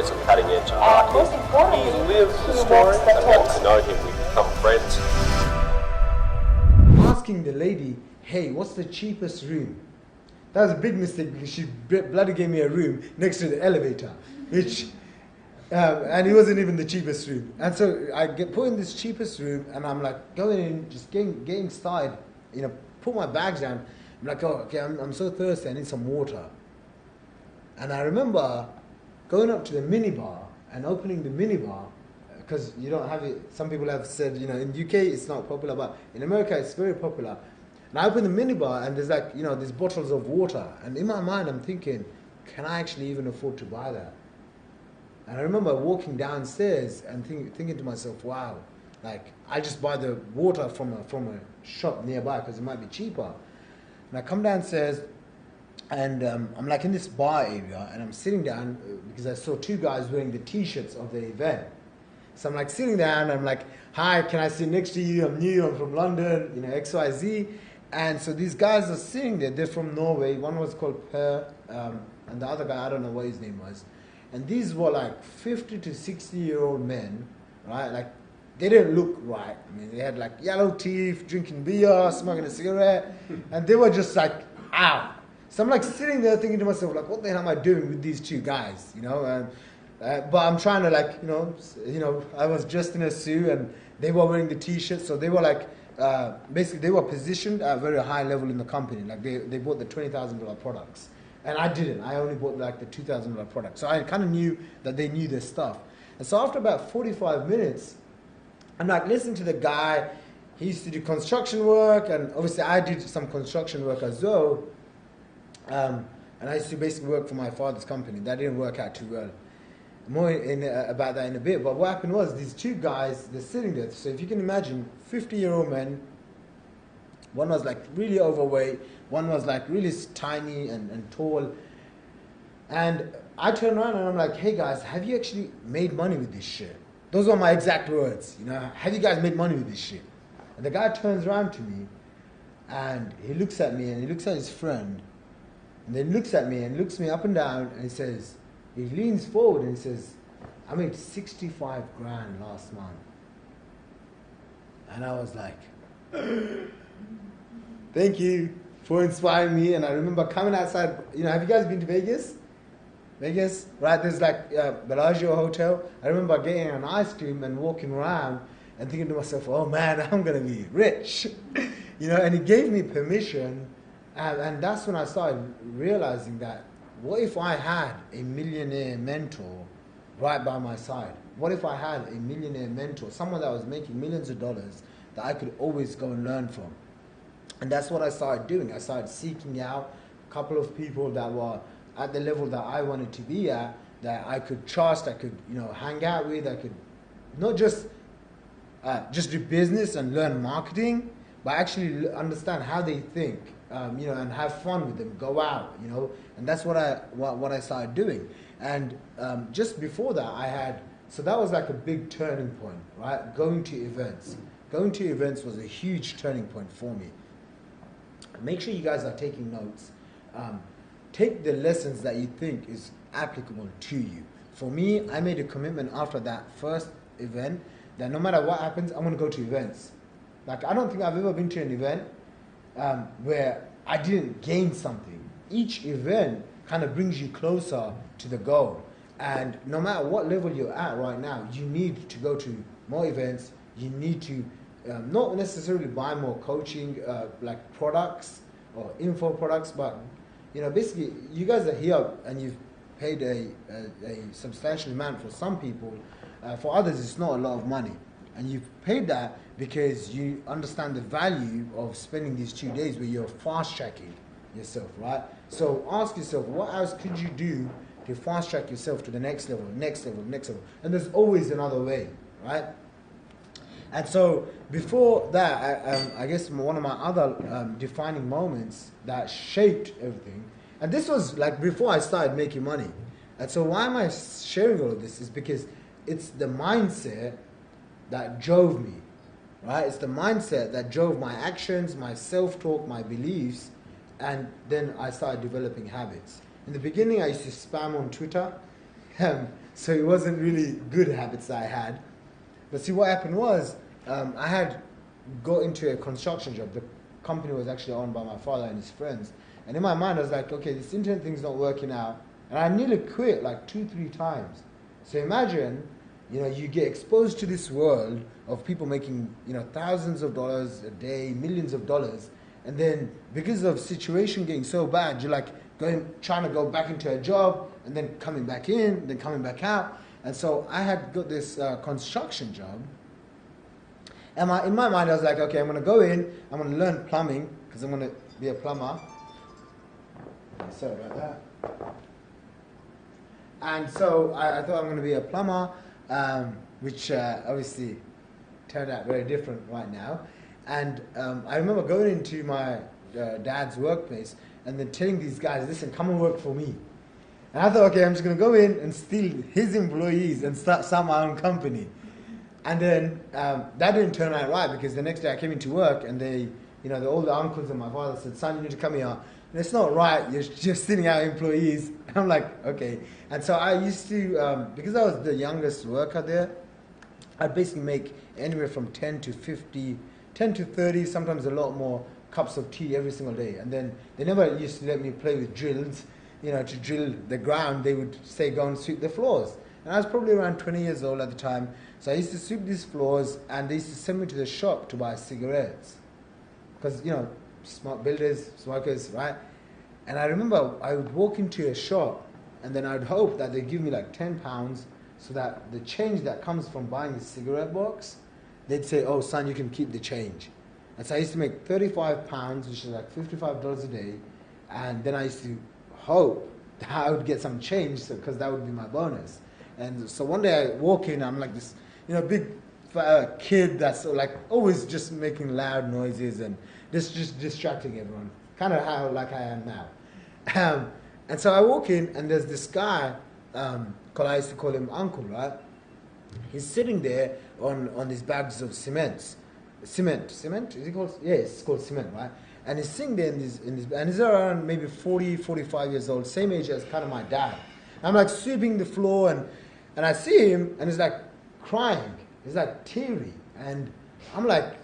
some cutting edge art. He lives the story and got to know him. We become friends. Asking the lady, hey, what's the cheapest room? That was a big mistake because she bloody gave me a room next to the elevator, which, and it wasn't even the cheapest room. And so I get put in this cheapest room, and I'm like going in, just getting started, you know, put my bags down. I'm like, oh, okay, I'm so thirsty, I need some water. And I remember going up to the minibar and opening the minibar, because you don't have it. Some people have said, you know, in the UK it's not popular, but in America it's very popular. And I open the minibar and there's like, you know, these bottles of water. And in my mind I'm thinking, can I actually even afford to buy that? And I remember walking downstairs and thinking to myself, wow, like I just buy the water from a shop nearby because it might be cheaper. And I come downstairs and I'm like in this bar area and I'm sitting down because I saw two guys wearing the t-shirts of the event. So I'm like sitting down, I'm like, hi, can I sit next to you? I'm new, I'm from London, you know, XYZ. And so these guys are sitting there, they're from Norway. One was called Per, and the other guy, I don't know what his name was. And these were like 50 to 60-year-old men, right? Like, they didn't look right. I mean, they had like yellow teeth, drinking beer, smoking a cigarette, and they were just like, ow. So I'm like sitting there thinking to myself, like, what the hell am I doing with these two guys, you know? And but I'm trying to like, you know, I was dressed in a suit and they were wearing the t-shirt, so they were like, basically they were positioned at a very high level in the company. Like they bought the $20,000 products. And I didn't. I only bought like the $2,000 product. So I kind of knew that they knew their stuff. And so after about 45 minutes, I'm like listening to the guy. He used to do construction work, and obviously I did some construction work as well. And I used to basically work for my father's company. That didn't work out too well. More about that in a bit. But what happened was these two guys, they're sitting there. So if you can imagine, 50-year-old men. One was like really overweight. One was like really tiny and tall. And I turned around and I'm like, hey guys, have you actually made money with this shit? Those were my exact words. You know, have you guys made money with this shit? And the guy turns around to me and he looks at me and he looks at his friend. And then looks at me and looks me up and down and he says, he leans forward and he says, I made 65 grand last month. And I was like, thank you for inspiring me. And I remember coming outside, you know, have you guys been to Vegas? Vegas, right? There's like Bellagio Hotel. I remember getting an ice cream and walking around and thinking to myself, oh man, I'm going to be rich. You know, and he gave me permission. And that's when I started realizing that, what if I had a millionaire mentor right by my side? What if I had a millionaire mentor, someone that was making millions of dollars that I could always go and learn from? And that's what I started doing. I started seeking out a couple of people that were at the level that I wanted to be at, that I could trust, I could, you know, hang out with, I could not just do business and learn marketing, but actually understand how they think. You know, and have fun with them, go out, you know, and that's what I started doing. And just before that, so that was like a big turning point, right? Going to events was a huge turning point for me. Make sure you guys are taking notes. Take the lessons that you think is applicable to you. For me, I made a commitment after that first event that no matter what happens, I'm going to go to events. Like, I don't think I've ever been to an event where I didn't gain something. Each event kind of brings you closer to the goal. And no matter what level you're at right now, you need to go to more events. You need to not necessarily buy more coaching like products or info products, but you know, basically you guys are here and you've paid a substantial amount for some people. For others, it's not a lot of money. And you've paid that because you understand the value of spending these 2 days where you're fast-tracking yourself, right? So ask yourself, what else could you do to fast-track yourself to the next level, next level, next level? And there's always another way, right? And so before that, I guess one of my other defining moments that shaped everything, and this was like before I started making money. And so why am I sharing all of this is because it's the mindset that drove me, right? It's the mindset that drove my actions, my self-talk, my beliefs, and then I started developing habits. In the beginning, I used to spam on Twitter. So it wasn't really good habits that I had. But see, what happened was, I had got into a construction job. The company was actually owned by my father and his friends. And in my mind, I was like, okay, this internet thing's not working out. And I nearly quit like 2-3 times. So imagine, you get exposed to this world of people making, thousands of dollars a day, millions of dollars. And then because of situation getting so bad, you're like trying to go back into a job and then coming back in, then coming back out. And so I had got this construction job. And in my mind, I was like, okay, I'm going to go in, I'm going to learn plumbing, because I'm going to be a plumber. Sorry about that. And so I thought I'm going to be a plumber, which obviously turned out very different right now. And I remember going into my dad's workplace and then telling these guys, listen, come and work for me. And I thought, okay, I'm just going to go in and steal his employees and start my own company. And then that didn't turn out right, because the next day I came into work and all the uncles and my father said, son, you need to come here. And it's not right, you're just stealing our employees. And I'm like, okay. And so I used to, because I was the youngest worker there, I'd basically make anywhere from 10 to 30, sometimes a lot more cups of tea every single day. And then they never used to let me play with drills, to drill the ground. They would say, go and sweep the floors. And I was probably around 20 years old at the time. So I used to sweep these floors, and they used to send me to the shop to buy cigarettes. Because, smart builders, smokers, right? And I remember I would walk into a shop, and then I'd hope that they'd give me like £10, so that the change that comes from buying a cigarette box, they'd say, oh, son, you can keep the change. And so I used to make £35, which is like $55 a day. And then I used to hope that I would get some change, because that would be my bonus. And so one day I walk in, I'm like this, big kid that's like always just making loud noises and just distracting everyone. Kind of how like I am now. And so I walk in, and there's this guy, I used to call him Uncle, right? He's sitting there on these bags of cement. Cement? Is it called? Yeah, it's called cement, right? And he's sitting there and he's around maybe 40, 45 years old, same age as kind of my dad. I'm like sweeping the floor, and I see him, and he's like crying. He's like teary. And I'm like,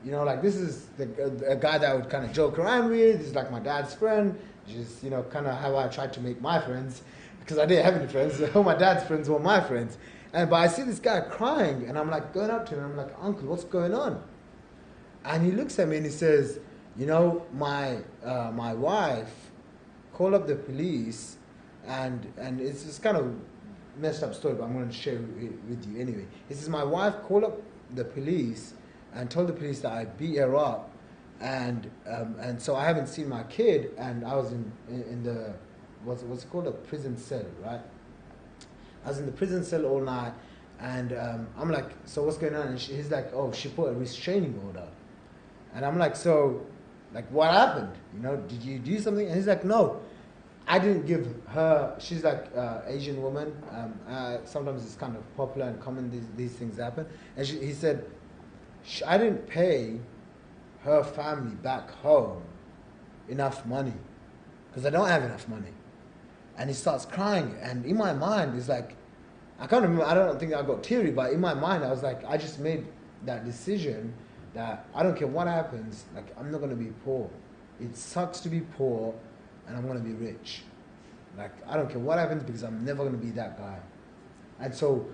this is a guy that I would kind of joke around with. He's like my dad's friend, which is, kind of how I tried to make my friends, because I didn't have any friends. All my dad's friends were my friends. But I see this guy crying, and I'm like going up to him, and I'm like, Uncle, what's going on? And he looks at me and he says, my wife called up the police, and it's this kind of messed up story, but I'm going to share it with you anyway. He says, my wife called up the police and told the police that I beat her up, and so I haven't seen my kid, and I was in the, what's it called, a prison cell, right? I was in the prison cell all night, and I'm like, so what's going on? And he's like, oh, she put a restraining order. And I'm like, so, like, what happened? Did you do something? And he's like, no, I didn't give her, she's like Asian woman. Sometimes it's kind of popular and common, these things happen. And he said, I didn't pay her family back home enough money, because I don't have enough money. And he starts crying, and in my mind, it's like, I can't remember, I don't think I got teary, but in my mind, I was like, I just made that decision that I don't care what happens, like, I'm not going to be poor. It sucks to be poor, and I'm going to be rich. Like, I don't care what happens, because I'm never going to be that guy. And so,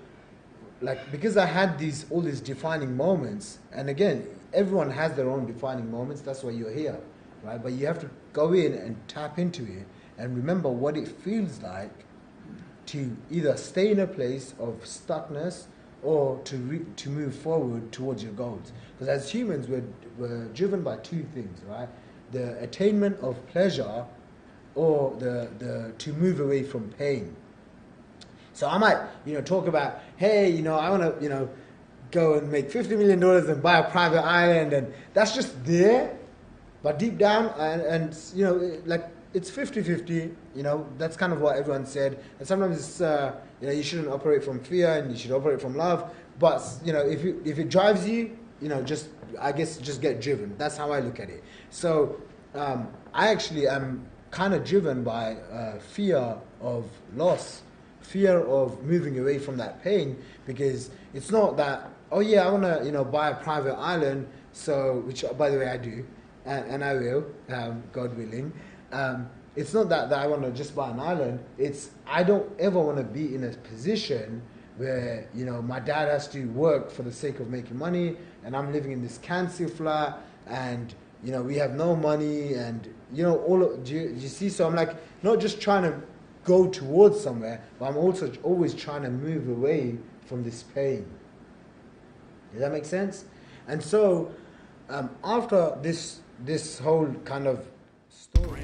like, because I had all these defining moments, and again, everyone has their own defining moments, that's why you're here, right? But you have to go in and tap into it and remember what it feels like to either stay in a place of stuckness or to move forward towards your goals. Because as humans, we're driven by two things, right? The attainment of pleasure, or to move away from pain. So I might, talk about, hey, I want to, go and make $50 million and buy a private island, and that's just there. But deep down, and like, it's 50-50, that's kind of what everyone said. And sometimes it's, you shouldn't operate from fear, and you should operate from love. But, if it drives you, just get driven. That's how I look at it. So I actually am kind of driven by fear of loss, fear of moving away from that pain, because it's not that, oh yeah, I want to, you know, buy a private island, so, which by the way I do, and I will, God willing. It's not that I want to just buy an island. It's I don't ever want to be in a position where, you know, my dad has to work for the sake of making money, and I'm living in this council flat, and, you know, we have no money, and, you know, do you see? So I'm like, not just trying to go towards somewhere, but I'm also always trying to move away from this pain. Does that make sense? And so, after this whole kind of story.